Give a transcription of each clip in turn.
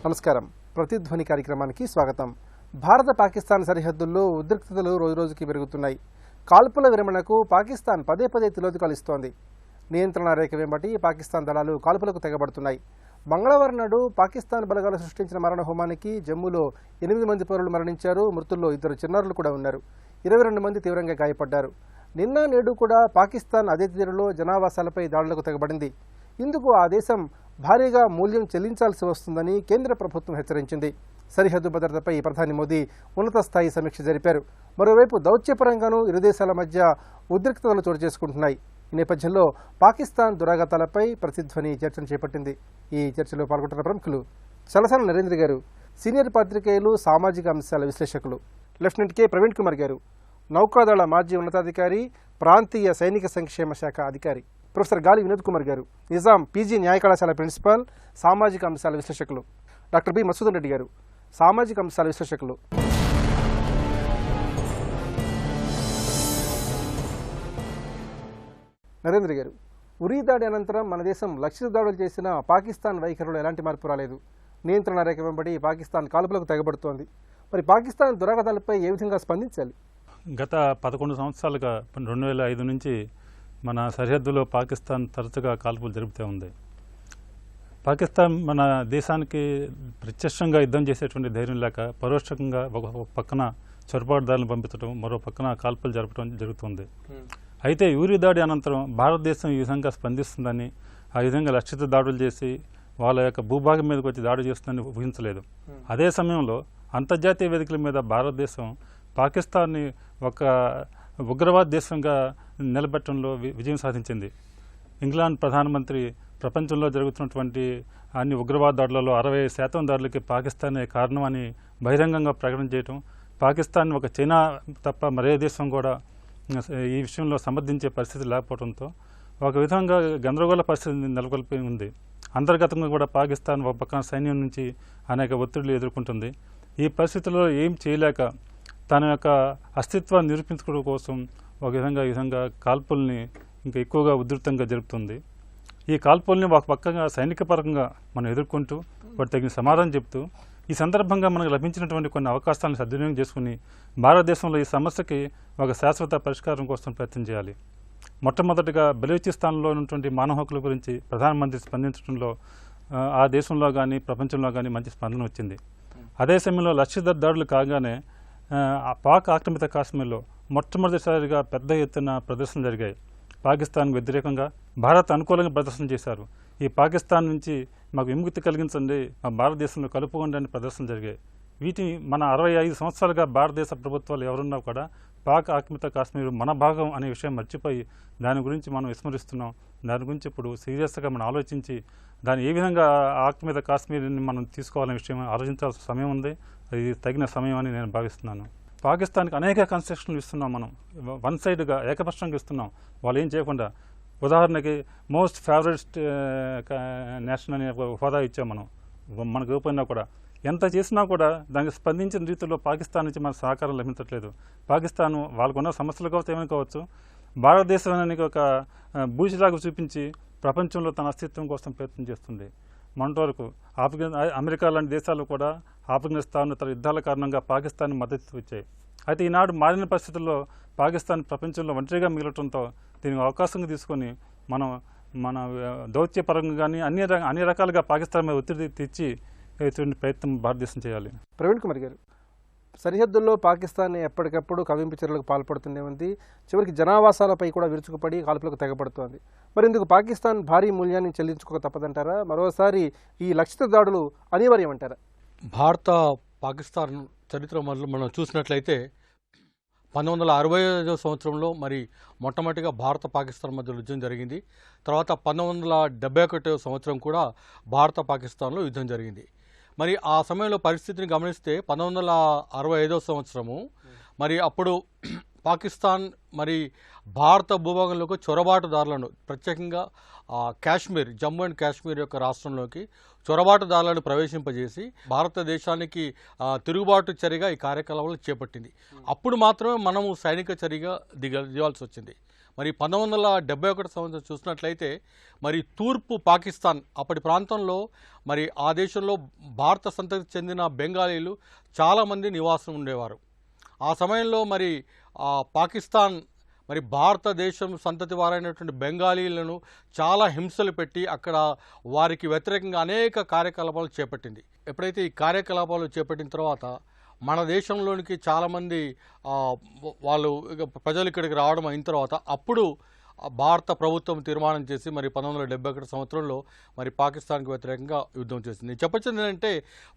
నమస్కారం. ప్రతిధ్వని కార్యక్రమానికి స్వాగతం. భారత పాకిస్తాన్ సరిహద్దుల్లో ఉద్రిక్తతలు రోజురోజుకి పెరుగుతున్నాయి. కాల్పుల విరమణకు పాకిస్తాన్ పదే పదే తిలోదకాలిస్తోంది. నియంత్రణ రేఖ వెంబటి పాకిస్తాన్ దళాలు కాల్పులకు తెగబడుతున్నాయి. మంగళవారం నాడు పాకిస్తాన్ బలగాలు సృష్టించిన మరణ హోమానికి జమ్మూలో 8 మంది పౌరులు మరణించారు. మృతుల్లో 2 చిన్నారులు కూడా ఉన్నారు. 22 మంది తీవ్రంగా గాయపడ్డారు. నిన్న నేడు కూడా పాకిస్తాన్ అదే తీరులో జనావాసాలపై దాడులకు తెగబడింది. ఇందుకు ఆ దేశం భారీగా మూల్యం చెల్లించాల్సి వస్తుందని కేంద్ర ప్రభుత్వం హెచ్చరించింది. సరిహద్దు భద్రతపై ప్రధాని మోదీ ఉన్నత స్థాయి సమీక్ష జరిపారు. మరోవైపు దౌత్యపరంగానూ ఇరు దేశాల మధ్య ఉద్రిక్తతలు చోటు చేసుకుంటున్నాయి. ఈ నేపథ్యంలో పాకిస్తాన్ దురాగతాలపై ప్రతిధ్వని చర్చను చేపట్టింది. ఈ చర్చలో పాల్గొంటున్న ప్రముఖులు చలసాల నరేంద్ర గారు, సీనియర్ పాత్రికేయులు, సామాజిక అంశాల విశ్లేషకులు; లెఫ్టినెంట్ కె ప్రవీణ్ కుమార్ గారు, నౌకాదళ మాజీ ఉన్నతాధికారి, ప్రాంతీయ సైనిక సంక్షేమ శాఖ అధికారి; ప్రొఫెసర్ గాలి వినోద్ కుమార్ గారు, నిజాం పీజీ న్యాయ కళాశాల ప్రిన్సిపాల్, సామాజిక అంశాల విశ్లేషకులు; డాక్టర్ బి మసూదన్ రెడ్డి గారు, సామాజిక అంశాల విశ్లేషకులు. నరేంద్ర గారు, ఉరీ దాడి అనంతరం మన దేశం లక్షిత దాడులు చేసిన పాకిస్తాన్ వైఖరిలో ఎలాంటి మార్పు రాలేదు. నియంత్రణ రేఖ వెంబడి పాకిస్తాన్ కాల్పులకు తెగబడుతోంది. మరి పాకిస్తాన్ దురాగతాలపై ఏ విధంగా స్పందించాలి? గత 11 సంవత్సరాలుగా 2005 నుంచి మన సరిహద్దులో పాకిస్తాన్ తరచుగా కాల్పులు జరుపుతూ ఉంది. పాకిస్తాన్ మన దేశానికి ప్రత్యక్షంగా యుద్ధం చేసేటువంటి ధైర్యం లేక పరోక్షంగా ఒక పక్కన చొరబాటుదారులను పంపించడం, మరో పక్కన కాల్పులు జరపడం జరుగుతుంది. అయితే ఉరీ దాడి అనంతరం భారతదేశం ఈ విధంగా స్పందిస్తుందని, ఆ విధంగా లక్షిత దాడులు చేసి వాళ్ళ యొక్క భూభాగం మీదకి వచ్చి దాడి చేస్తుందని ఊహించలేదు. అదే సమయంలో అంతర్జాతీయ వేదికల మీద భారతదేశం పాకిస్తాన్ని ఒక ఉగ్రవాద దేశంగా నిలబెట్టడంలో విజయం సాధించింది. ఇంగ్లాండ్ ప్రధానమంత్రి ప్రపంచంలో జరుగుతున్నటువంటి అన్ని ఉగ్రవాద దాడులలో 60% దాడులకి పాకిస్తానే కారణమని బహిరంగంగా ప్రకటన చేయటం, పాకిస్తాన్ ఒక చైనా తప్ప మరే దేశం కూడా ఈ విషయంలో సమర్థించే పరిస్థితి లేకపోవడంతో ఒక విధంగా గందరగోళ పరిస్థితి నెలకొల్పి ఉంది. అంతర్గతంగా కూడా పాకిస్తాన్ ఒక పక్కన సైన్యం నుంచి అనేక ఒత్తిడులు ఎదుర్కొంటుంది. ఈ పరిస్థితుల్లో ఏం చేయలేక తన యొక్క అస్తిత్వాన్ని నిరూపించుకోవడం కోసం ఒక విధంగా కాల్పుల్ని ఇంకా ఎక్కువగా ఉధృతంగా జరుపుతుంది. ఈ కాల్పుల్ని ఒక పక్కగా సైనిక పరంగా మనం ఎదుర్కొంటూ వాటి తగిన సమాధానం చెప్తూ, ఈ సందర్భంగా మనకు లభించినటువంటి కొన్ని అవకాశాలను సద్వినియోగం చేసుకుని భారతదేశంలో ఈ సమస్యకి ఒక శాశ్వత పరిష్కారం కోసం ప్రయత్నం చేయాలి. మొట్టమొదటిగా బలూచిస్తాన్లో ఉన్నటువంటి మానవ హక్కుల గురించి ప్రధానమంత్రి స్పందించడంలో ఆ దేశంలో కానీ ప్రపంచంలో కానీ మంచి స్పందన వచ్చింది. అదే సమయంలో లక్షిత దాడులు కాగానే పాక్ ఆక్రమిత కాశ్మీర్లో మొట్టమొదటిసారిగా పెద్ద ఎత్తున ప్రదర్శనలు జరిగాయి. పాకిస్తాన్కు వ్యతిరేకంగా భారత్ అనుకూలంగా ప్రదర్శన చేశారు. ఈ పాకిస్తాన్ నుంచి మాకు విముక్తి కలిగించండి, మా భారతదేశంలో కలుపుకోండి అని ప్రదర్శనలు జరిగాయి. వీటిని మన 65 సంవత్సరాలుగా భారతదేశ ప్రభుత్వాలు ఎవరున్నా కూడా పాక్ ఆక్రమిత కాశ్మీర్ మన భాగం అనే విషయం మర్చిపోయి దాని గురించి మనం విస్మరిస్తున్నాం. దాని గురించి ఇప్పుడు సీరియస్గా మనం ఆలోచించి దాన్ని ఏ విధంగా ఆక్రమిత కాశ్మీర్ని మనం తీసుకోవాలనే విషయం ఆలోచించాల్సిన సమయం ఉంది. అది తగిన సమయం అని నేను భావిస్తున్నాను. పాకిస్తాన్కి అనేక కన్సెషన్లు ఇస్తున్నాం, మనం వన్ సైడ్గా ఏకపక్షంగా ఇస్తున్నాం, వాళ్ళు ఏం చేయకుండా. ఉదాహరణకి మోస్ట్ ఫేవరెట్ నేషన్ అనే హోదా ఇచ్చాం మనం. మనకు ఇవ్వకపోయినా కూడా ఎంత చేసినా కూడా దానికి స్పందించిన రీతిలో పాకిస్తాన్ నుంచి మన సహకారం లభించట్లేదు. పాకిస్తాన్ వాళ్ళకున్న సమస్యలు కావచ్చు, ఏమైనా కావచ్చు, భారతదేశానికి ఒక బూచిలాగా చూపించి ప్రపంచంలో తన అస్తిత్వం కోసం ప్రయత్నం చేస్తుంది. మొన్నటి వరకు అమెరికా లాంటి దేశాలు కూడా ఆఫ్ఘనిస్తాన్ ఇతర యుద్ధాల కారణంగా పాకిస్తాన్ మద్దతు ఇచ్చాయి. అయితే ఈనాడు మారిన పరిస్థితుల్లో పాకిస్తాన్ ప్రపంచంలో ఒంటరిగా మిగలటంతో దీనికి అవకాశంగా తీసుకొని మనం మన దౌత్యపరంగా కానీ అన్ని రకాలుగా పాకిస్తాన్ మీద ఒత్తిడి తెచ్చి ఇటువంటి ప్రయత్నం భారతదేశం చేయాలి. ప్రవీణ్ కుమార్ గారు, సరిహద్దుల్లో పాకిస్తాన్ ఎప్పటికప్పుడు కవింపు చర్యలకు పాల్పడుతూనే ఉంది. చివరికి జనావాసాలపై కూడా విరుచుకుపడి కాల్పులకు తెగబడుతోంది. మరి ఇందుకు పాకిస్తాన్ భారీ మూల్యాన్ని చెల్లించుకోక తప్పదంటారా? మరోసారి ఈ లక్షిత దాడులు అనివార్యమంటారా? భారత పాకిస్తాన్ చరిత్ర మనం చూసినట్లయితే 1965 సంవత్సరంలో మరి మొట్టమొదటిగా భారత పాకిస్తాన్ మధ్య యుద్ధం జరిగింది. తర్వాత 1971 సంవత్సరం కూడా భారత పాకిస్తాన్లో యుద్ధం జరిగింది. మరి ఆ సమయంలో పరిస్థితిని గమనిస్తే 1965 సంవత్సరము మరి అప్పుడు పాకిస్తాన్ మరి భారత భూభాగంలోకి చొరబాటుదారులను, ప్రత్యేకంగా కాశ్మీర్, జమ్మూ అండ్ కాశ్మీర్ యొక్క రాష్ట్రంలోకి చొరబాటుదారులను ప్రవేశింపజేసి భారతదేశానికి తిరుగుబాటు చర్యగా ఈ కార్యకలాపాలు చేపట్టింది. అప్పుడు మాత్రమే మనము సైనిక చర్యగా దిగాల్సి వచ్చింది. మరి 1971 సంవత్సరం చూసినట్లయితే మరి తూర్పు పాకిస్తాన్ అప్పటి ప్రాంతంలో మరి ఆ దేశంలో భారత సంతతికి చెందిన బెంగాలీలు చాలామంది నివాసం ఉండేవారు. ఆ సమయంలో మరి పాకిస్తాన్ మరి భారతదేశం సంతతి వారైనటువంటి బెంగాలీలను చాలా హింసలు పెట్టి అక్కడ వారికి వ్యతిరేకంగా అనేక కార్యకలాపాలు చేపట్టింది. ఎప్పుడైతే ఈ కార్యకలాపాలు చేపట్టిన తర్వాత మన దేశంలోనికి చాలామంది వాళ్ళు ప్రజలు ఇక్కడికి రావడం అయిన తర్వాత అప్పుడు భారత ప్రభుత్వం తీర్మానం చేసి మరి 1971 సంవత్సరంలో మరి పాకిస్తాన్కి వ్యతిరేకంగా యుద్ధం చేసింది. చెప్పొచ్చింది ఏంటంటే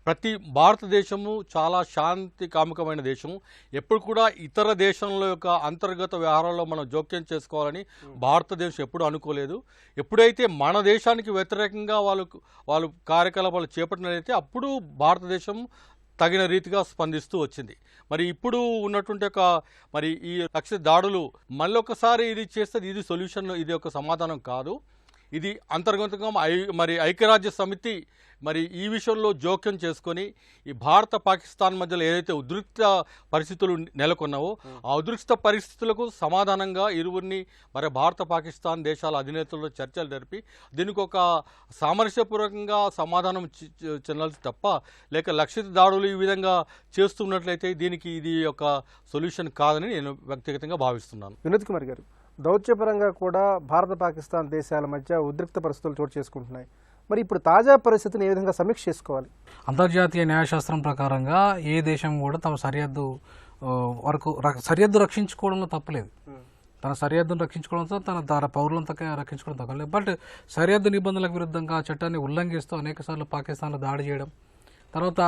ప్రతి భారతదేశము చాలా శాంతి కాముకమైన దేశము. ఎప్పుడు కూడా ఇతర దేశంలో యొక్క అంతర్గత వ్యవహారాల్లో మనం జోక్యం చేసుకోవాలని భారతదేశం ఎప్పుడు అనుకోలేదు. ఎప్పుడైతే మన దేశానికి వ్యతిరేకంగా వాళ్ళు కార్యకలాపాలు చేపట్టినట్లయితే అప్పుడు భారతదేశం తగిన రీతిగా స్పందిస్తూ వచ్చింది. మరి ఇప్పుడు ఉన్నటువంటి మరి ఈ లక్ష్య దాడులు మళ్ళొకసారి ఇది చేస్తే ఇది సొల్యూషన్, ఇది ఒక సమాధానం కాదు. ఇది అంతర్గతంగా మరి ఐక్యరాజ్య సమితి మరి ఈ విషయంలో జోక్యం చేసుకొని ఈ భారత పాకిస్తాన్ మధ్యలో ఏదైతే ఉద్రిక్త పరిస్థితులు నెలకొన్నావో ఆ ఉద్రిక్త పరిస్థితులకు సమాధానంగా ఇరువురిని మరి భారత పాకిస్తాన్ దేశాల అధినేతలతో చర్చలు జరిపి దీనికి ఒక సామరస్యపూర్వకంగా సమాధానం చెందాల్సి తప్ప లేక లక్షిత దాడులు ఈ విధంగా చేస్తున్నట్లయితే దీనికి ఇది ఒక సొల్యూషన్ కాదని నేను వ్యక్తిగతంగా భావిస్తున్నాను. వినోద్ కుమార్ గారు, దౌత్యపరంగా కూడా భారత పాకిస్తాన్ దేశాల మధ్య ఉద్రిక్త పరిస్థితులు చోటు చేసుకుంటున్నాయి. మరి ఇప్పుడు తాజా పరిస్థితిని ఏ విధంగా సమీక్ష చేసుకోవాలి? అంతర్జాతీయ న్యాయశాస్త్రం ప్రకారంగా ఏ దేశం కూడా తమ సరిహద్దు వరకు సరిహద్దు రక్షించుకోవడంలో తప్పలేదు. తన సరిహద్దును రక్షించుకోవడంతో తన పౌరులను రక్షించుకోవడం తప్పలేదు. బట్ సరిహద్దు నిబంధనలకు విరుద్ధంగా చట్టాన్ని ఉల్లంఘిస్తూ అనేకసార్లు పాకిస్తాన్లో దాడి చేయడం, తర్వాత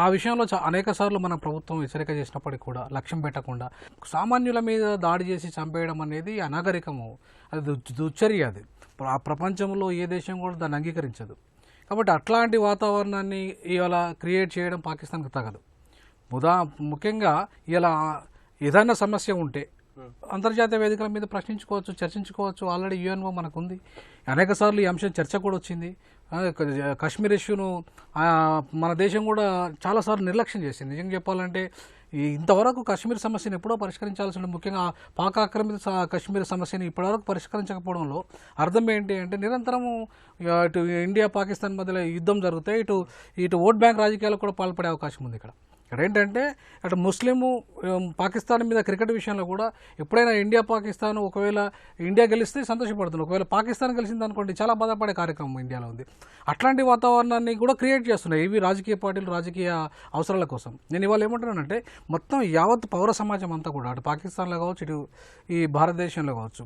ఆ విషయంలో అనేకసార్లు మన ప్రభుత్వం హెచ్చరిక చేసినప్పటికీ కూడా లక్ష్యం పెట్టకుండా సామాన్యుల మీద దాడి చేసి చంపేయడం అనేది అనాగరికము, అది దుశ్చర్య. అది ఆ ప్రపంచంలో ఏ దేశం కూడా దాన్ని అంగీకరించదు. కాబట్టి అట్లాంటి వాతావరణాన్ని ఇవాళ క్రియేట్ చేయడం పాకిస్తాన్కి తగదు. ముఖ్యంగా ఇలా ఏదైనా సమస్య ఉంటే అంతర్జాతీయ వేదికల మీద ప్రశ్నించుకోవచ్చు, చర్చించుకోవచ్చు. ఆల్రెడీ యుఎన్ఓ మనకు ఉంది. అనేక సార్లు ఈ అంశం చర్చ కూడా వచ్చింది. కాశ్మీర్ ఇష్యూను మన దేశం కూడా చాలాసార్లు నిర్లక్ష్యం చేసింది. నిజంగా చెప్పాలంటే ఇంతవరకు కాశ్మీర్ సమస్యను ఎప్పుడో పరిష్కరించాల్సి ఉంటుంది. ముఖ్యంగా పాక్ ఆక్రమిత కాశ్మీర్ సమస్యను ఇప్పటివరకు పరిష్కరించకపోవడంలో అర్థం ఏంటి అంటే నిరంతరము ఇటు ఇండియా పాకిస్తాన్ మధ్యలో యుద్ధం జరిగితే ఇటు ఓట్ బ్యాంక్ రాజకీయాలకు కూడా పాల్పడే అవకాశం ఉంది. ఇక్కడ ఏంటంటే అటు ముస్లిము పాకిస్తాన్ మీద క్రికెట్ విషయంలో కూడా ఎప్పుడైనా ఇండియా పాకిస్తాన్ ఒకవేళ ఇండియా గెలిస్తే సంతోషపడుతుంది, ఒకవేళ పాకిస్తాన్ గెలిచింది అనుకోండి చాలా బాధపడే కార్యక్రమం ఇండియాలో ఉంది. అట్లాంటి వాతావరణాన్ని కూడా క్రియేట్ చేస్తున్నాయి ఇవి రాజకీయ పార్టీలు రాజకీయ అవసరాల కోసం. నేను ఇవాళ ఏమంటున్నానంటే మొత్తం యావత్ పౌర సమాజం అంతా కూడా అటు పాకిస్తాన్లో కావచ్చు ఇటు ఈ భారతదేశంలో కావచ్చు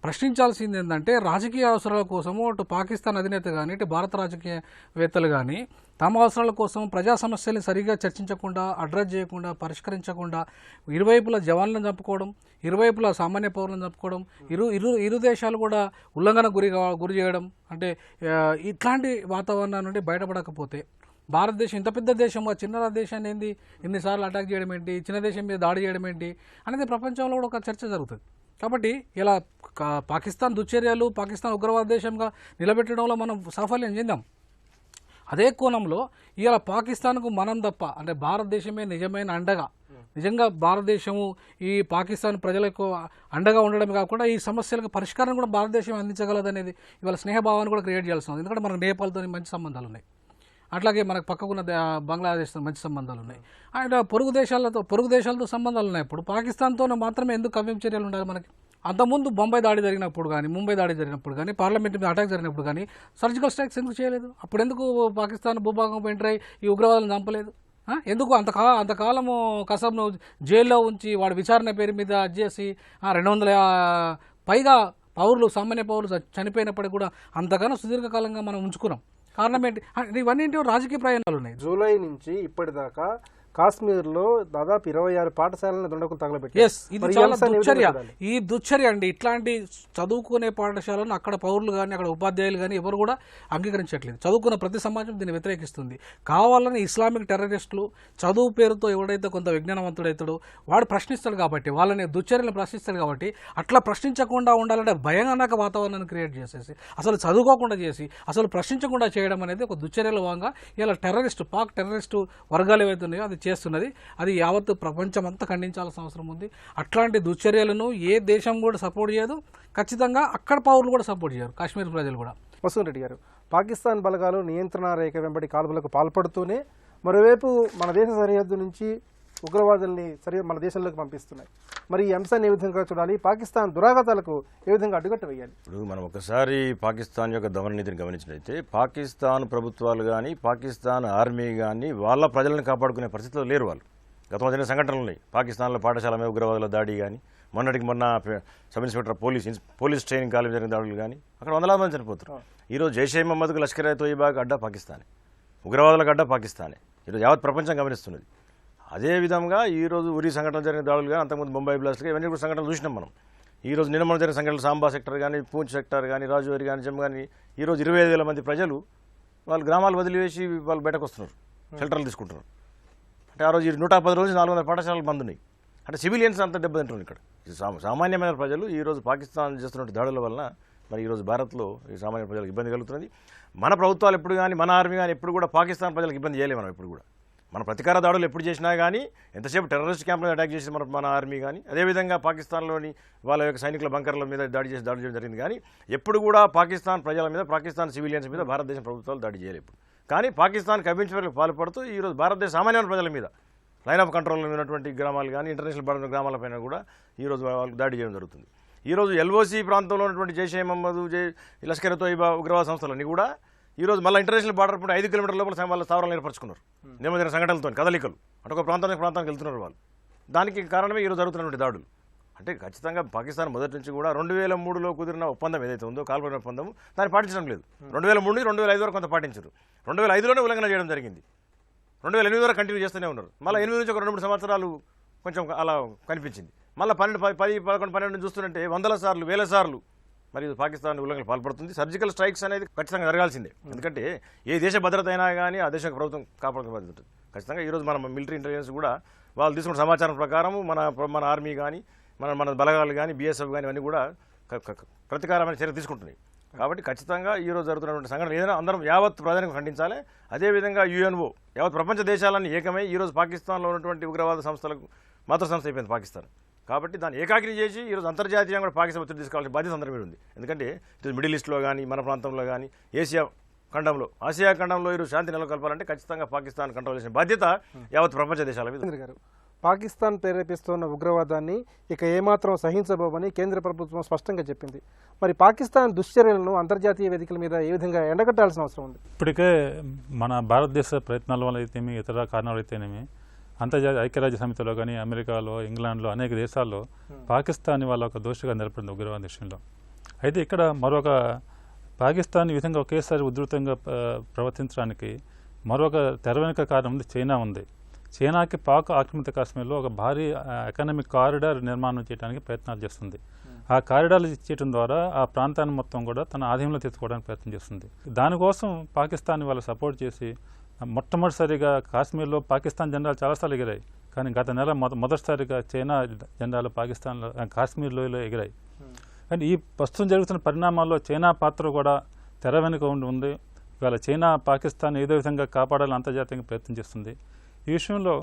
ప్రశ్నించాల్సింది ఏంటంటే రాజకీయ అవసరాల కోసము అటు పాకిస్తాన్ అధినేత కానీ ఇటు భారత రాజకీయవేత్తలు కానీ తమ అవసరాల కోసం ప్రజా సమస్యల్ని సరిగా చర్చించకుండా, అడ్రస్ చేయకుండా, పరిష్కరించకుండా ఇరువైపుల జవాన్లను చంపుకోవడం, ఇరువైపుల సామాన్య పౌరులను చంపుకోవడం, ఇరు దేశాలు కూడా ఉల్లంఘన గురి చేయడం, అంటే ఇట్లాంటి వాతావరణం నుండి బయటపడకపోతే భారతదేశం ఇంత పెద్ద దేశం చిన్న దేశాన్ని ఏంది ఎన్నిసార్లు అటాక్ చేయడం ఏంటి, చిన్న దేశం మీద దాడి చేయడం ఏంటి అనేది ప్రపంచంలో కూడా ఒక చర్చ జరుగుతుంది. కాబట్టి ఇలా పాకిస్తాన్ దుశ్చర్యలు పాకిస్తాన్ ఉగ్రవాద దేశంగా నిలబెట్టడంలో మనం సాఫల్యం చెందాం. అదే కోణంలో ఇవాళ పాకిస్తాన్కు మనం తప్ప అంటే భారతదేశమే నిజమైన అండగా, నిజంగా భారతదేశము ఈ పాకిస్తాన్ ప్రజలకు అండగా ఉండడం కాకుండా ఈ సమస్యలకు పరిష్కారం కూడా భారతదేశం అందించగలదనేది ఇవాళ స్నేహభావాన్ని కూడా క్రియేట్ చేయాల్సి ఉంది. ఎందుకంటే మనకు నేపాల్తో మంచి సంబంధాలు ఉన్నాయి, అట్లాగే మనకు పక్కకున్న బంగ్లాదేశ్తో మంచి సంబంధాలు ఉన్నాయి, అండ్ పొరుగు దేశాలతో సంబంధాలు ఉన్నాయి. ఇప్పుడు పాకిస్తాన్తో మాత్రమే ఎందుకు కవ్యం చర్యలు ఉండాలి మనకి? అంతకుముందు బొంబాయి దాడి జరిగినప్పుడు కానీ, ముంబై దాడి జరిగినప్పుడు కానీ, పార్లమెంట్ మీద అటాక్ జరిగినప్పుడు కానీ సర్జికల్ స్ట్రైక్స్ ఎందుకు చేయలేదు? అప్పుడు ఎందుకు పాకిస్తాన్ భూభాగం ఎంటర్ అయ్యి ఈ ఉగ్రవాదులను చంపలేదు? ఎందుకు అంతకాలము కసబ్ను జైల్లో ఉంచి వాడి విచారణ పేరు మీద చేసి 200 పైగా పౌరులు సామాన్య పౌరులు చనిపోయినప్పటికీ కూడా అంతగానో సుదీర్ఘకాలంగా మనం ఉంచుకున్నాం. కారణం ఏంటి? ఇవన్నీ రాజకీయ ప్రయాణాలు ఉన్నాయి. జూలై నుంచి ఇప్పటిదాకా కాశ్మీర్లో దాదాపు 26 పాఠశాలను దుండకులు తగలబెట్టారు. ఇది చాలా దుశ్చర్య. ఈ దుశ్చర్య అండి. ఇట్లాంటి చదువుకునే పాఠశాలను అక్కడ పౌరులు కానీ అక్కడ ఉపాధ్యాయులు కానీ ఎవరు కూడా అంగీకరించట్లేదు. చదువుకున్న ప్రతి సమాజం దీన్ని వ్యతిరేకిస్తుంది. కావాలని ఇస్లామిక్ టెర్రరిస్టులు చదువు పేరుతో ఎవడైతే కొంత విజ్ఞానవంతుడైతాడో వాడు ప్రశ్నిస్తాడు కాబట్టి, వాళ్ళని దుశ్చర్యలను ప్రశ్నిస్తాడు కాబట్టి అట్లా ప్రశ్నించకుండా ఉండాలంటే భయానక వాతావరణాన్ని క్రియేట్ చేసేసి అసలు చదువుకోకుండా చేసి అసలు ప్రశ్నించకుండా చేయడం అనేది ఒక దుశ్చర్యల భాగంగా ఇలా పాక్ టెర్రరిస్టు వర్గాలు ఏవైతే ఉన్నాయో అది చేస్తున్నది అది యావత్తు ప్రపంచం అంతా ఖండించాల్సిన అవసరం ఉంది. అట్లాంటి దుశ్చర్యలను ఏ దేశం కూడా సపోర్ట్ చేయదు, ఖచ్చితంగా అక్కడ పౌరులు కూడా సపోర్ట్ చేయరు, కాశ్మీర్ ప్రజలు కూడా. వసూన్ రెడ్డి గారు, పాకిస్తాన్ బలగాలు నియంత్రణ రేఖ వెంబడి కాల్పులకు పాల్పడుతూనే మరోవైపు మన దేశ సరిహద్దు నుంచి ఉగ్రవాదుల్ని మన దేశంలోకి పంపిస్తున్నాయి. మరి ఈ అంశాన్ని ఏ విధంగా చూడాలి? పాకిస్తాన్ దురాఘాతాలకు ఏ విధంగా అడ్డుకట్ట వేయాలి? ఇప్పుడు మనం ఒకసారి పాకిస్తాన్ యొక్క దమన నీతిని గమనించినట్లయితే పాకిస్తాన్ ప్రభుత్వాలు కానీ పాకిస్తాన్ ఆర్మీ కానీ వాళ్ళ ప్రజలను కాపాడుకునే పరిస్థితిలో లేరు. వాళ్ళు గతంలో జరిగిన సంఘటనలు ఉన్నాయి. పాకిస్తాన్లో పాఠశాల మీద ఉగ్రవాదుల దాడి కానీ, మొన్న sub inspector police training college జరిగిన దాడులు కానీ అక్కడ వందలాది మంది చనిపోతారు. ఈరోజు జైషే మహమ్మద్కు లష్కర్ తోయిబాకి అడ్డా పాకిస్తానే, ఉగ్రవాదులకు అడ్డా పాకిస్తానే. ఈరోజు యావత్ ప్రపంచం గమనిస్తున్నది. అదేవిధంగా ఈరోజు ఉరి సంఘటనలు జరిగిన దాడులు కానీ, అంతకుముందు ముంబై బ్లాస్ట్గా ఇవన్నీ కూడా సంఘటనలు చూసినాం మనం. ఈరోజు నిన్న జరిగిన సంఘటనలు సాంబా సెక్టర్ కానీ, పూంచ్ సెక్టర్ కానీ, రాజౌరి కానీ, జమ్ కానీ, ఈరోజు 25,000 మంది ప్రజలు వాళ్ళు గ్రామాలు వదిలివేసి వాళ్ళు బయటకు వస్తున్నారు, షెల్టర్లు తీసుకుంటున్నారు. అంటే ఆ రోజు 110 రోజులు 400 పాఠశాలలు బంద్ ఉన్నాయి. అంటే సివిలియన్స్ అంతా దెబ్బతింటున్నారు. ఇక్కడ సామాన్యమైన ప్రజలు ఈరోజు పాకిస్తాన్ చేస్తున్న దాడుల వలన మరి ఈరోజు భారత్లో ఈ సామాన్య ప్రజలకు ఇబ్బంది కలుగుతున్నది. మన ప్రభుత్వాలు ఎప్పుడు కానీ, మన ఆర్మీ కానీ ఎప్పుడు కూడా పాకిస్తాన్ ప్రజలకు ఇబ్బంది చేయలేము. మనం ఎప్పుడు కూడా మన ప్రతీకార దాడులు ఎప్పుడు చేసినా కానీ, ఎంతసేపు టెర్రరిస్ట్ క్యాంపులను అటాక్ చేసి మన ఆర్మీ కానీ, అదేవిధంగా పాకిస్తాన్లోని వాళ్ళ యొక్క సైనికుల బంకర్ల మీద దాడి చేయడం జరిగింది. కానీ ఎప్పుడు కూడా పాకిస్తాన్ ప్రజల మీద, పాకిస్తాన్ సివిలియన్స్ మీద భారతదేశ ప్రభుత్వాలు దాడి చేయలేదు. కానీ పాకిస్తాన్ కవించడానికి పాల్పడుతూ ఈరోజు భారతదేశ సామాన్యమైన ప్రజల మీద, లైన్ ఆఫ్ కంట్రోల్లో ఉన్నటువంటి గ్రామాలు కానీ, ఇంటర్నేషనల్ బార్డర్ గ్రామాలపైన కూడా ఈరోజు వాళ్ళకి దాడి చేయడం జరుగుతుంది. ఈరోజు ఎల్ఓసి ప్రాంతంలో ఉన్నటువంటి జైషే మహమ్మద్, లష్కర్ తోయిబా ఉగ్రవాద సంస్థలన్నీ కూడా ఈరోజు మళ్ళీ ఇంటర్నేషనల్ బార్డర్ పూట 5 కిలోమీటర్ల లోపల వాళ్ళ స్థావరాలు ఏర్పరచుకున్నారు. నిమజ్జన సంఘటనలతో కదలికలు అంటే ఒక ప్రాంతానికి వెళ్తున్నారు వాళ్ళు. దానికి కారణమే ఈరోజు జరుగుతున్నటువంటి దాడులు. అంటే ఖచ్చితంగా పాకిస్తాన్ మొదటి నుంచి కూడా 2003లో కుదిరిన ఒప్పందం ఏదైతే ఉందో, కాల్పుల ఒప్పందం, దాన్ని పాటించడం లేదు. 2003 నుంచి 2005 వరకు కొంత పాటించారు. 2005లోనే ఉల్లంఘన చేయడం జరిగింది. 2008 వరకు కంటిన్యూ చేస్తూనే ఉన్నారు. మళ్ళీ 8 నుంచి ఒక 2-3 సంవత్సరాలు కొంచెం అలా కనిపించింది. మళ్ళీ 12 చూస్తుంటే వందల సార్లు, వేల సార్లు మరి పాకిస్తాన్ ఉల్లంఘనలు పాల్పడుతుంది. సర్జికల్ స్ట్రైక్స్ అనేది ఖచ్చితంగా జరగాల్సిందే. ఎందుకంటే ఏ దేశ భద్రత అయినా కానీ ఆ దేశ ప్రభుత్వం కాపాడుకునే బాధ్యత ఉంటుంది. ఖచ్చితంగా ఈరోజు మన మిలిటరీ ఇంటెలిజెన్స్ కూడా వాళ్ళు తీసుకున్న సమాచారం ప్రకారం మన ఆర్మీ కానీ, మన బలగాలు కానీ, BSF కానీ ఇవన్నీ కూడా ప్రతీకారమైన చర్య తీసుకుంటున్నాయి. కాబట్టి ఖచ్చితంగా ఈరోజు జరుగుతున్నటువంటి సంఘటన ఏదైనా అందరం యావత్ ప్రధానంగా ఖండించాలి. అదేవిధంగా UNO యావత్ ప్రపంచ దేశాలన్నీ ఏకమై ఈరోజు పాకిస్తాన్లో ఉన్నటువంటి ఉగ్రవాద సంస్థలకు మాతృ సంస్థ అయిపోయింది పాకిస్తాన్. కాబట్టి దాన్ని ఏకాగ్రి చేసి ఈరోజు అంతర్జాతీయంగా కూడా పాకిస్తాన్ ఒత్తిడి తీసుకోవాల్సిన బాధ్యత అందరి మీద ఉంది. ఎందుకంటే ఇటు మిడిల్ ఈస్ట్లో కానీ, మన ప్రాంతంలో కానీ, ఆసియా ఖండంలో ఈరోజు శాంతి నెలకొల్పాలంటే ఖచ్చితంగా పాకిస్తాన్ కంట్రోల్ చేసిన బాధ్యత యావత్ ప్రపంచ దేశాల మీద. గారు, పాకిస్తాన్ ప్రేరేపిస్తున్న ఉగ్రవాదాన్ని ఇక ఏమాత్రం సహించబోమని కేంద్ర ప్రభుత్వం స్పష్టంగా చెప్పింది. మరి పాకిస్తాన్ దుశ్చర్యలను అంతర్జాతీయ వేదికల మీద ఏ విధంగా ఎండగట్టాల్సిన అవసరం ఉంది? ఇప్పటికే మన భారతదేశ ప్రయత్నాల వల్ల అయితేనేమి, ఇతర కారణాలు అయితేనేమి, అంతర్జాతీయ ఐక్యరాజ్య సమితిలో కానీ, అమెరికాలో, ఇంగ్లాండ్లో అనేక దేశాల్లో పాకిస్తాన్ వాళ్ళ ఒక దోషిగా నిలబడింది ఉగ్రవాద విషయంలో. అయితే ఇక్కడ మరొక పాకిస్తాన్ ఈ విధంగా ఒకేసారి ఉధృతంగా ప్రవర్తించడానికి మరొక తెర వెనుక కారణం ఉంది, చైనా ఉంది. చైనాకి పాక్ ఆక్రమిత కాశ్మీర్లో ఒక భారీ ఎకనామిక్ కారిడార్ నిర్మాణం చేయడానికి ప్రయత్నాలు చేస్తుంది. ఆ కారిడార్లు చేయడం ద్వారా ఆ ప్రాంతాన్ని మొత్తం కూడా తన ఆధీనంలో తెచ్చుకోవడానికి ప్రయత్నం చేస్తుంది. దానికోసం పాకిస్తాన్ వాళ్ళు సపోర్ట్ చేసి మొట్టమొదటిసారిగా కాశ్మీర్లో పాకిస్తాన్ జెండాలు చాలాసార్లు ఎగిరాయి. కానీ గత నెల మొదటిసారిగా చైనా జెండాలు పాకిస్తాన్లో కాశ్మీర్ లోయలో ఎగిరాయి. కానీ ఈ ప్రస్తుతం జరుగుతున్న పరిణామాల్లో చైనా పాత్ర కూడా తెర వెనుక ఉంది. ఇవాళ చైనా పాకిస్తాన్ ఏదో విధంగా కాపాడాలని అంతర్జాతీయంగా ప్రయత్నం చేస్తుంది. ఈ విషయంలో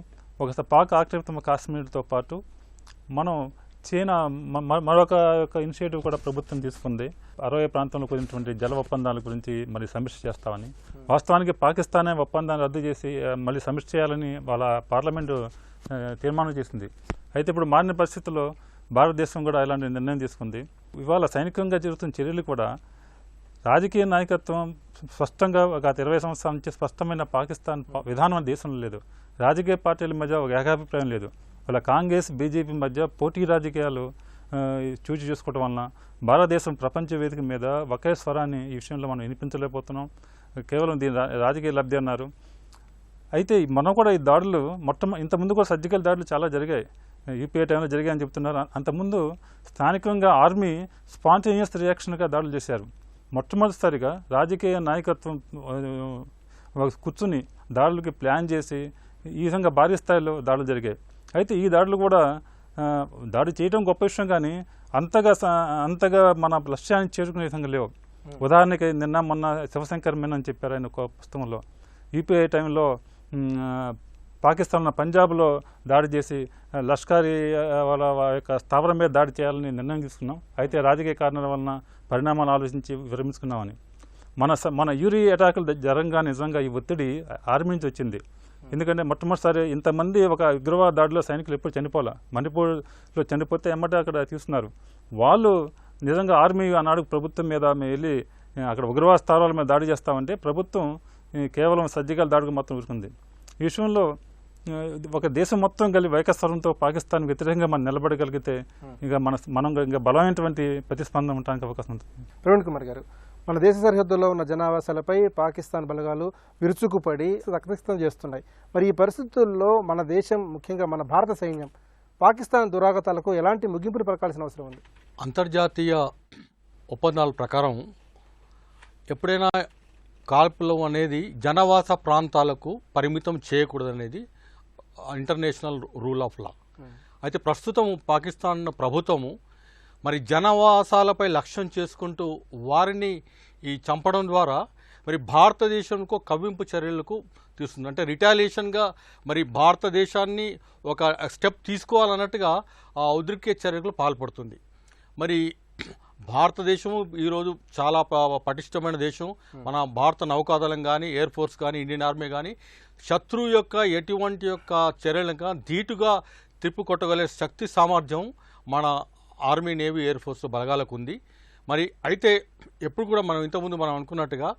ఒకసారి పాక్ ఆక్రమిత కాశ్మీర్తో పాటు మనం చైనా మరొక ఇనిషియేటివ్ కూడా ప్రభుత్వం తీసుకుంది. 60 ప్రాంతంలో కుదిరినటువంటి జల ఒప్పందాల గురించి మళ్ళీ సమీక్ష చేస్తామని. వాస్తవానికి పాకిస్తానే ఒప్పందాన్ని రద్దు చేసి మళ్ళీ సమీక్ష చేయాలని వాళ్ళ పార్లమెంటు తీర్మానం చేసింది. అయితే ఇప్పుడు మారిన పరిస్థితుల్లో భారతదేశం కూడా ఇలాంటి నిర్ణయం తీసుకుంది. ఇవాళ సైనికంగా జరుగుతున్న చర్యలు కూడా రాజకీయ నాయకత్వం స్పష్టంగా గత 20 సంవత్సరాల నుంచి స్పష్టమైన పాకిస్తాన్ విధానం దేశంలో లేదు. రాజకీయ పార్టీల మధ్య ఒక ఏకాభిప్రాయం లేదు. వాళ్ళ కాంగ్రెస్, BJP మధ్య పోటీ రాజకీయాలు చూసుకోవడం వలన భారతదేశం ప్రపంచ వేదిక మీద ఒకే స్వరాన్ని ఈ విషయంలో మనం వినిపించలేకపోతున్నాం. కేవలం దీని రాజకీయ లబ్ధి అన్నారు. అయితే మనం కూడా ఈ దాడులు ఇంతకుముందు కూడా సర్జికల్ దాడులు చాలా జరిగాయి, UPA టైంలో జరిగాయని చెప్తున్నారు. అంతకుముందు స్థానికంగా ఆర్మీ స్పాంటేనియస్ రియాక్షన్గా దాడులు చేశారు. మొట్టమొదటిసారిగా రాజకీయ నాయకత్వం కూర్చుని దాడులకి ప్లాన్ చేసి ఈ విధంగా భారీ స్థాయిలో దాడులు జరిగాయి. అయితే ఈ దాడులు కూడా దాడి చేయడం గొప్ప విషయం, కానీ అంతగా మన లక్ష్యాన్ని చేరుకునే విధంగా లేవు. ఉదాహరణకి మొన్న శివశంకర్ మీనన్ చెప్పారు ఆయన ఒక పుస్తకంలో, UPA టైంలో పాకిస్తాన్ పంజాబ్లో దాడి చేసి లష్కరీ వాళ్ళ యొక్క స్థావరం మీద దాడి చేయాలని నిర్ణయం తీసుకున్నాం. అయితే రాజకీయ కారణాల వలన పరిణామాలు ఆలోచించి విరమించుకున్నామని. మన యూరి అటాకులు జరంగా నిజంగా ఈ ఒత్తిడి ఆర్మీ నుంచి వచ్చింది. ఎందుకంటే మొట్టమొదటిసారి ఇంతమంది ఒక ఉగ్రవాద దాడిలో సైనికులు ఎప్పుడు చనిపోలే. మణిపూర్లో చనిపోతే ఎమ్మటే అక్కడ తీసుకున్నారు. వాళ్ళు నిజంగా ఆర్మీ ఆనాడు ప్రభుత్వం మీద మేము వెళ్ళి అక్కడ ఉగ్రవాద స్థావరాల మీద దాడి చేస్తామంటే ప్రభుత్వం కేవలం సర్జికల్ దాడికి మొత్తం ఊరుకుంది. ఈ విషయంలో ఒక దేశం మొత్తం కలిసి వైకస్వరంతో పాకిస్తాన్ వ్యతిరేకంగా మనం నిలబడగలిగితే ఇక మనం ఇంకా బలమైనటువంటి ప్రతిస్పందన ఉండడానికి అవకాశం ఉంటుంది. ప్రవీణ్ కుమార్ గారు, మన దేశ సరిహద్దుల్లో ఉన్న జనావాసాలపై పాకిస్తాన్ బలగాలు విరుచుకుపడి రక్తసిక్తం చేస్తున్నాయి. మరి ఈ పరిస్థితుల్లో మన దేశం, ముఖ్యంగా మన భారత సైన్యం పాకిస్తాన్ దురాగతాలకు ఎలాంటి ముగింపులు పలకాల్సిన అవసరం ఉంది? అంతర్జాతీయ ఒప్పందాల ప్రకారం ఎప్పుడైనా కాల్పులు అనేది జనవాస ప్రాంతాలకు పరిమితం చేయకూడదనేది ఇంటర్నేషనల్ రూల్ ఆఫ్ లా. అయితే ప్రస్తుతం పాకిస్తాన్ ప్రభుత్వము మరి జనవాసాలపై లక్ష్యం చేసుకుంటూ వారిని చంపడం ద్వారా మరి భారతదేశంకు కవ్వింపు చర్యలకు తీస్తుంది. అంటే రిటాలియేషన్గా మరి భారతదేశాన్ని ఒక స్టెప్ తీసుకోవాలన్నట్టుగా ఆ ఉద్రిక్త చర్యలకు పాల్పడుతుంది. మరి భారతదేశము ఈరోజు చాలా పటిష్టమైన దేశం. మన భారత నౌకాదళం కానీ, ఎయిర్ ఫోర్స్ కానీ, ఇండియన్ ఆర్మీ కానీ శత్రువు యొక్క ఎటువంటి యొక్క చర్యలకు ధీటుగా తిప్పికొట్టగలిగే శక్తి సామర్థ్యం మన ఆర్మీ, నేవీ, ఎయిర్ ఫోర్స్ బలగాలకు ఉంది. మరి అయితే ఎప్పుడు కూడా మనం ఇంతకుముందు మనం అనుకున్నట్టుగా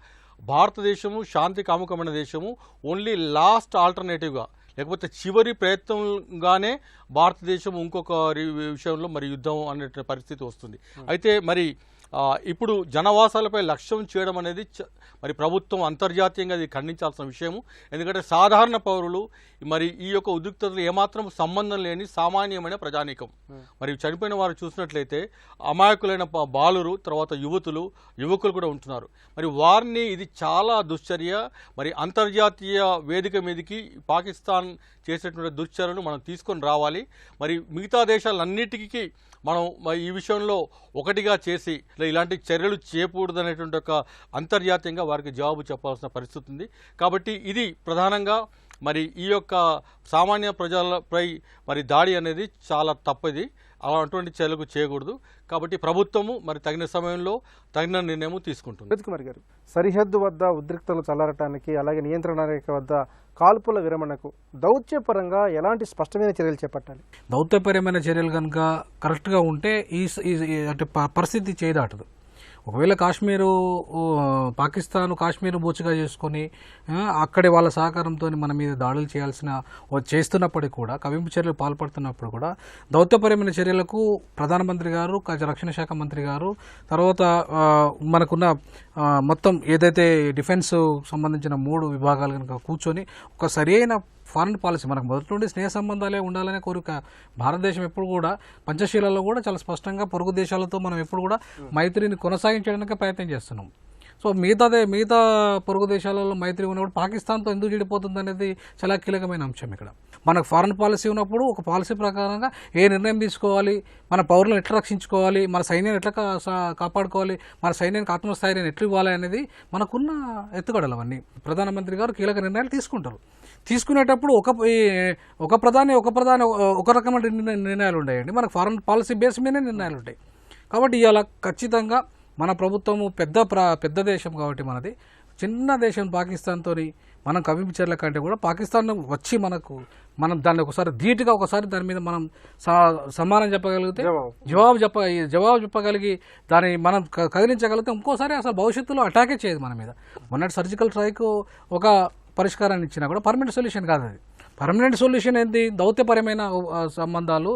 భారతదేశము శాంతి కాముకమైన దేశము, ఓన్లీ లాస్ట్ ఆల్టర్నేటివ్గా లేకపోతే చివరి ప్రయత్నంగానే భారతదేశం ఇంకొక విషయంలో మరి యుద్ధం అనే పరిస్థితి వస్తుంది. అయితే మరి ఇప్పుడు జనవాసాలపై లక్ష్యం చేయడం అనేది మరి ప్రభుత్వం అంతర్జాతీయంగా అది ఖండించాల్సిన విషయము. ఎందుకంటే సాధారణ పౌరులు మరి ఈ యొక్క ఉద్రిక్తతలు ఏమాత్రం సంబంధం లేని సామాన్యమైన ప్రజానీకం. మరి చనిపోయిన వారు చూసినట్లయితే అమాయకులైన బాలురు, తర్వాత యువకులు కూడా ఉంటున్నారు. మరి వారిని ఇది చాలా దుశ్చర్య. మరి అంతర్జాతీయ వేదిక మీదకి పాకిస్తాన్ చేసేటువంటి దుశ్చర్యను మనం తీసుకొని రావాలి. మరి మిగతా దేశాలన్నిటికీ మనం ఈ విషయంలో ఒకటిగా చేసి ఇలాంటి చర్యలు చేయకూడదనేటువంటి ఒక అంతర్జాతీయంగా వారికి జవాబు చెప్పాల్సిన పరిస్థితి ఉంది. కాబట్టి ఇది ప్రధానంగా మరి ఈ యొక్క సామాన్య ప్రజలపై మరి దాడి అనేది చాలా తప్పది. అటువంటి చర్యలకు చేయకూడదు. కాబట్టి ప్రభుత్వము మరి తగిన సమయంలో తగిన నిర్ణయం తీసుకుంటుంది. ప్రవీణ్ కుమార్ గారు, సరిహద్దు వద్ద ఉద్రిక్తలు చల్లారటానికి, అలాగే నియంత్రణ రేఖ వద్ద కాల్పుల విరమణకు దౌత్యపరంగా ఎలాంటి స్పష్టమైన చర్యలు చేపట్టాలి? దౌత్యపరమైన చర్యలు కనుక కరెక్ట్గా ఉంటే అంటే పరిస్థితి చేయదాటదు. ఒకవేళ కాశ్మీరు బూచిగా చేసుకొని అక్కడే వాళ్ళ సహకారంతో మన మీద దాడులు చేస్తున్నప్పటికీ కూడా, కవింపు చర్యలు పాల్పడుతున్నప్పుడు కూడా దౌత్యపరమైన చర్యలకు ప్రధానమంత్రి గారు, రక్షణ శాఖ మంత్రి గారు, తర్వాత మనకున్న మొత్తం ఏదైతే డిఫెన్స్ సంబంధించిన 3 విభాగాలు కనుక కూర్చొని ఒక సరైన ఫారెన్ పాలసీ, మనకు మొదటి నుండి స్నేహ సంబంధాలే ఉండాలనే కోరిక భారతదేశం ఎప్పుడు కూడా పంచశీలలో కూడా చాలా స్పష్టంగా పొరుగు దేశాలతో మనం ఎప్పుడు కూడా మైత్రిని కొనసాగించడానికి ప్రయత్నం చేస్తున్నాం. సో మిగతా పొరుగు దేశాలలో మైత్రి ఉన్నప్పుడు పాకిస్తాన్తో ఎందుకు చెడిపోతుంది అనేది చాలా కీలకమైన అంశం. ఇక్కడ మనకు ఫారెన్ పాలసీ ఉన్నప్పుడు ఒక పాలసీ ప్రకారంగా ఏ నిర్ణయం తీసుకోవాలి, మన పౌరులను ఎట్లా రక్షించుకోవాలి, మన సైన్యాన్ని ఎట్లా కాపాడుకోవాలి, మన సైన్యానికి ఆత్మస్థైర్యాన్ని ఎట్లా ఇవ్వాలి అనేది మనకున్న ఎత్తుగడలు అవన్నీ ప్రధానమంత్రి గారు కీలక నిర్ణయాలు తీసుకుంటారు. తీసుకునేటప్పుడు ఒక రకమైన నిర్ణయాలు ఉంటాయండి. మనకు ఫారెన్ పాలసీ బేస్ మీదనే నిర్ణయాలు ఉంటాయి. కాబట్టి ఇవాళ ఖచ్చితంగా మన ప్రభుత్వము పెద్ద దేశం కాబట్టి మనది చిన్న దేశం పాకిస్తాన్తో మనం కవింపు చర్యల కంటే కూడా పాకిస్తాన్ వచ్చి మనం దాన్ని ఒకసారి దాని మీద మనం సమానం చెప్పగలిగితే, జవాబు చెప్పగలిగి దాన్ని మనం కదిలించగలిగితే ఇంకోసారి అసలు భవిష్యత్తులో అటాకే చేయదు మన మీద. మొన్నటి సర్జికల్ స్ట్రైక్ ఒక పరిష్కారాన్ని ఇచ్చినా కూడా పర్మనెంట్ సొల్యూషన్ కాదు అది. పర్మనెంట్ సొల్యూషన్ ఏంటి? దౌత్యపరమైన సంబంధాలు,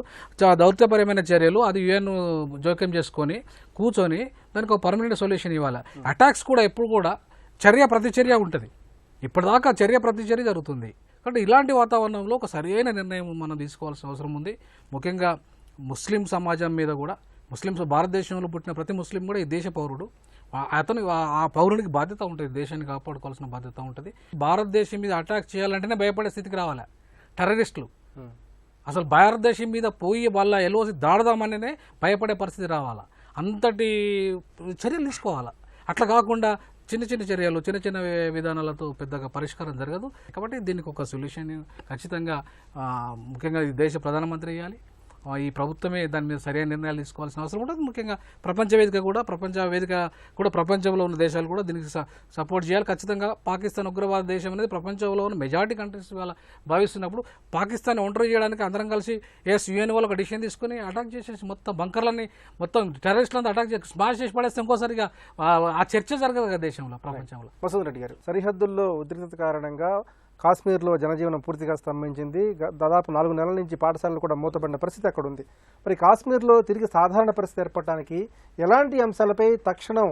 దౌత్యపరమైన చర్యలు, అది యుఎన్ జోక్యం చేసుకొని కూర్చొని దానికి ఒక పర్మనెంట్ సొల్యూషన్ ఇవ్వాలి. అటాక్స్ కూడా ఎప్పుడు కూడా ప్రతిచర్య ఉంటుంది. ఇప్పటిదాకా ప్రతిచర్య జరుగుతుంది. కాబట్టి ఇలాంటి వాతావరణంలో ఒక సరైన నిర్ణయం మనం తీసుకోవాల్సిన అవసరం ఉంది. ముఖ్యంగా ముస్లిం సమాజం మీద కూడా, భారతదేశంలో పుట్టిన ప్రతి ముస్లిం కూడా ఈ దేశ పౌరుడు. ఆ పౌరునికి బాధ్యత ఉంటుంది, దేశాన్ని కాపాడుకోవాల్సిన బాధ్యత ఉంటుంది. భారతదేశం మీద అటాక్ చేయాలంటేనే భయపడే స్థితికి రావాలి టెర్రరిస్టులు. అసలు భారతదేశం మీద పోయి వాళ్ళ ఎల్ఓసి దాడదామనే భయపడే పరిస్థితి రావాలా, అంతటి చర్యలు తీసుకోవాలా. అట్లా కాకుండా చిన్న చిన్న చర్యలు చిన్న చిన్న విధానాలతో పెద్దగా పరిష్కారం జరగదు. కాబట్టి దీనికి ఒక సొల్యూషన్ ఖచ్చితంగా ముఖ్యంగా ఈ దేశ ప్రధానమంత్రి ఇవ్వాలి. ఈ ప్రభుత్వమే దాని మీద సరైన నిర్ణయాలు తీసుకోవాల్సిన అవసరం ఉంటుంది. ముఖ్యంగా ప్రపంచ వేదిక కూడా ప్రపంచంలో ఉన్న దేశాలు కూడా దీనికి సపోర్ట్ చేయాలి. ఖచ్చితంగా పాకిస్తాన్ ఉగ్రవాద దేశం అనేది ప్రపంచంలో ఉన్న మెజారిటీ కంట్రీస్ వాళ్ళ భావిస్తున్నప్పుడు పాకిస్తాన్ ఒంటరి చేయడానికి అందరం కలిసి యుఎన్ వాళ్ళు ఒక డిసిషన్ తీసుకుని అటాక్ చేసేసి మొత్తం బంకర్లని మొత్తం టెర్రరిస్టులంతా అటాక్ చేసి స్మాష్ చేసి పడేస్తే ఇంకోసారిగా ఆ చర్చ జరగదు కదా దేశంలో, ప్రపంచంలో. మసూద్ రెడ్డి గారు, సరిహద్దుల్లో ఉద్రిక్తత కారణంగా కాశ్మీర్లో జనజీవనం పూర్తిగా స్తంభించింది. దాదాపు 4 నెలల నుంచి పాఠశాలలు కూడా మూతపడిన పరిస్థితి అక్కడ ఉంది. మరి కాశ్మీర్లో తిరిగి సాధారణ పరిస్థితి ఏర్పడటానికి ఎలాంటి అంశాలపై తక్షణం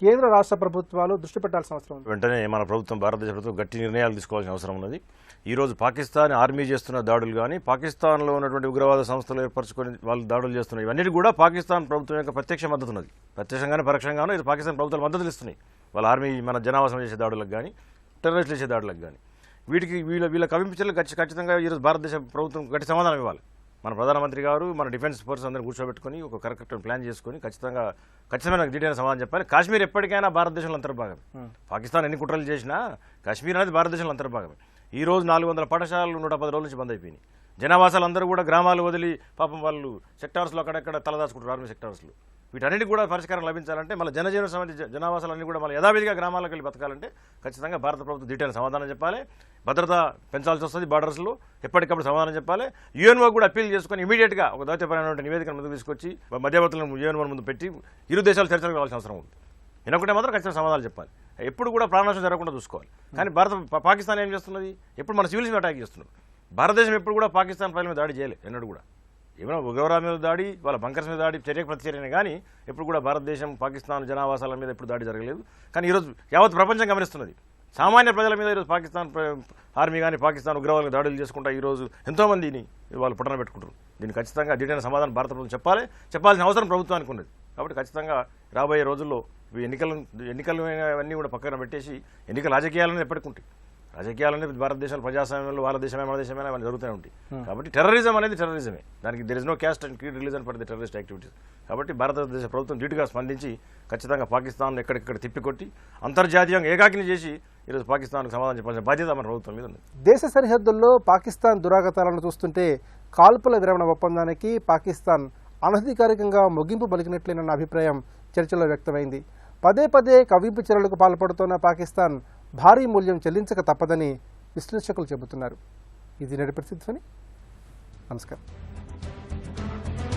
కేంద్ర రాష్ట్ర ప్రభుత్వాలు దృష్టి పెట్టాల్సిన అవసరం ఉంది? వెంటనే మన ప్రభుత్వం, భారతదేశ ప్రభుత్వం గట్టి నిర్ణయాలు తీసుకోవాల్సిన అవసరం ఉన్నది. ఈరోజు పాకిస్తాన్ ఆర్మీ చేస్తున్న దాడులు కానీ, పాకిస్తాన్లో ఉన్నటువంటి ఉగ్రవాద సంస్థలు ఏర్పరచుకొని వాళ్ళు దాడులు చేస్తున్నారు, ఇవన్నీ కూడా పాకిస్తాన్ ప్రభుత్వం యొక్క ప్రత్యక్ష మద్దతు ఉన్నది. ప్రత్యక్షంగానే పరోక్షంగానూ ఇది పాకిస్తాన్ ప్రభుత్వాలు మద్దతులు ఇస్తున్నాయి. వాళ్ళ ఆర్మీ మన జనావాసం చేసే దాడులకు కానీ, టెర్రరిస్టులు చేసే దాడులకు కానీ, వీటికి వీళ్ళ కవింపుచర్లు ఖచ్చితంగా ఈరోజు భారతదేశ ప్రభుత్వం గట్టి సమాధానం ఇవ్వాలి. మన ప్రధానమంత్రి గారు, మన డిఫెన్స్ ఫోర్స్ అందరూ కూర్చోబెట్టుకుని ఒక కరెక్ట్ ప్లాన్ చేసుకుని ఖచ్చితమైన డీటెయిల్ సమాధానం చెప్పాలి. కాశ్మీర్ ఎప్పటికైనా భారతదేశంలో అంతర్భాగమే. పాకిస్తాన్ ఎన్ని కుట్రలు చేసినా కాశ్మీర్ అనేది భారతదేశంలో అంతర్భాగమే. ఈ రోజు 400 పాఠశాలలు 110 రోజుల నుంచి బంద్ అయిపోయినాయి. జనావాసాలు అందరూ కూడా గ్రామాలు వదిలి పాపం వాళ్ళు సెక్టార్స్లో అక్కడెక్కడ తలదాచుకుంటారు, ఆర్మీ సెక్టార్స్లో. వీటన్నిటి కూడా పరిష్కారం లభించాలంటే మన జనజీవన సమితి జనావాసాలన్నీ కూడా మళ్ళీ యథావిధిగా గ్రామాలకు వెళ్ళి బతకాలంటే ఖచ్చితంగా భారత ప్రభుత్వం డీటెయిల్ సమాధానం చెప్పాలి. భద్రత పెంచాల్సి వస్తుంది బార్డర్స్లో, ఎప్పటికప్పుడు సమాధానం చెప్పాలి. యుఎన్ఓ కూడా అప్పీల్ చేసుకుని ఇమీడియట్గా ఒక దౌత్యపరమైన నివేదికను ముందుకు తీసుకొచ్చి మధ్యవర్తులను యుఎన్ఓ ముందు పెట్టి ఇరు దేశాలు చర్చలకు రావాల్సిన అవసరం ఉంది. వినకుంటే మాత్రం ఖచ్చితంగా సమాధానాలు చెప్పాలి. ఎప్పుడు కూడా ప్రాణనష్టం జరగకుండా చూసుకోవాలి. కానీ పాకిస్తాన్ ఏం చేస్తున్నది? ఎప్పుడు మన సివిల్స్ మీద అటాక్ చేస్తున్నారు. భారతదేశం ఎప్పుడు కూడా పాకిస్తాన్ ప్రజల మీద దాడి చేయలేదు ఎన్నడూ కూడా. ఏమైనా ఉగ్రవాద మీద దాడి, వాళ్ళ బంకర్స్ మీద దాడి, చర్యకు ప్రతిచర్యనే కానీ ఎప్పుడు కూడా భారతదేశం పాకిస్తాన్ జనావాసాల మీద ఎప్పుడు దాడి జరగలేదు. కానీ ఈరోజు యావత్ ప్రపంచం గమనిస్తున్నది. సామాన్య ప్రజల మీద ఈరోజు పాకిస్తాన్ ఆర్మీ కానీ పాకిస్తాన్ ఉగ్రవాదులకు దాడులు చేసుకుంటా ఈరోజు ఎంతోమందిని వాళ్ళు పుట్టన పెట్టుకుంటారు. దీన్ని ఖచ్చితంగా డీటెయిల్ సమాధానం భారత ప్రభుత్వం చెప్పాల్సిన అవసరం ప్రభుత్వానికి ఉన్నది. కాబట్టి ఖచ్చితంగా రాబోయే రోజుల్లో ఎన్నికలు అన్నీ కూడా పక్కన పెట్టేసి ఎన్నికల రాజకీయాలను ఎప్పటికుంటాయి. రాజకీయాలన్నీ భారతదేశంలో ప్రజాస్వామ్యంలో వాళ్ళ దేశమే మన దేశమే అవన్నీ జరుగుతూనే ఉంటాయి. కాబట్టి టెర్రరిజం అనేది టెర్రరిజమే. దానికి there is no caste and creed religion for the terrorist activities. కాబట్టి భారతదేశ ప్రభుత్వం ధీటుగా స్పందించి ఖచ్చితంగా పాకిస్తాన్ ఎక్కడిక్కడ తిప్పికొట్టి అంతర్జాతీయంగా ఏకాకిని చేసి ఈరోజు పాకిస్తాన్కు సమాధానం చెప్పాల్సిన బాధ్యత మన ప్రభుత్వం మీద ఉంది. దేశ సరిహద్దుల్లో పాకిస్తాన్ దురాగతాలను చూస్తుంటే కాల్పుల విరమణ ఒప్పందానికి పాకిస్తాన్ అనధికారికంగా ముగింపు పలికినట్లేనన్న అభిప్రాయం చర్చలో వ్యక్తమైంది. పదే కవ్వింపు చర్యలకు పాల్పడుతున్న పాకిస్తాన్ భారీ మూల్యం చెల్లించక తప్పదని విశ్లేషకులు చెబుతున్నారు. ఇది నేటి పరిస్థితి. నమస్కారం.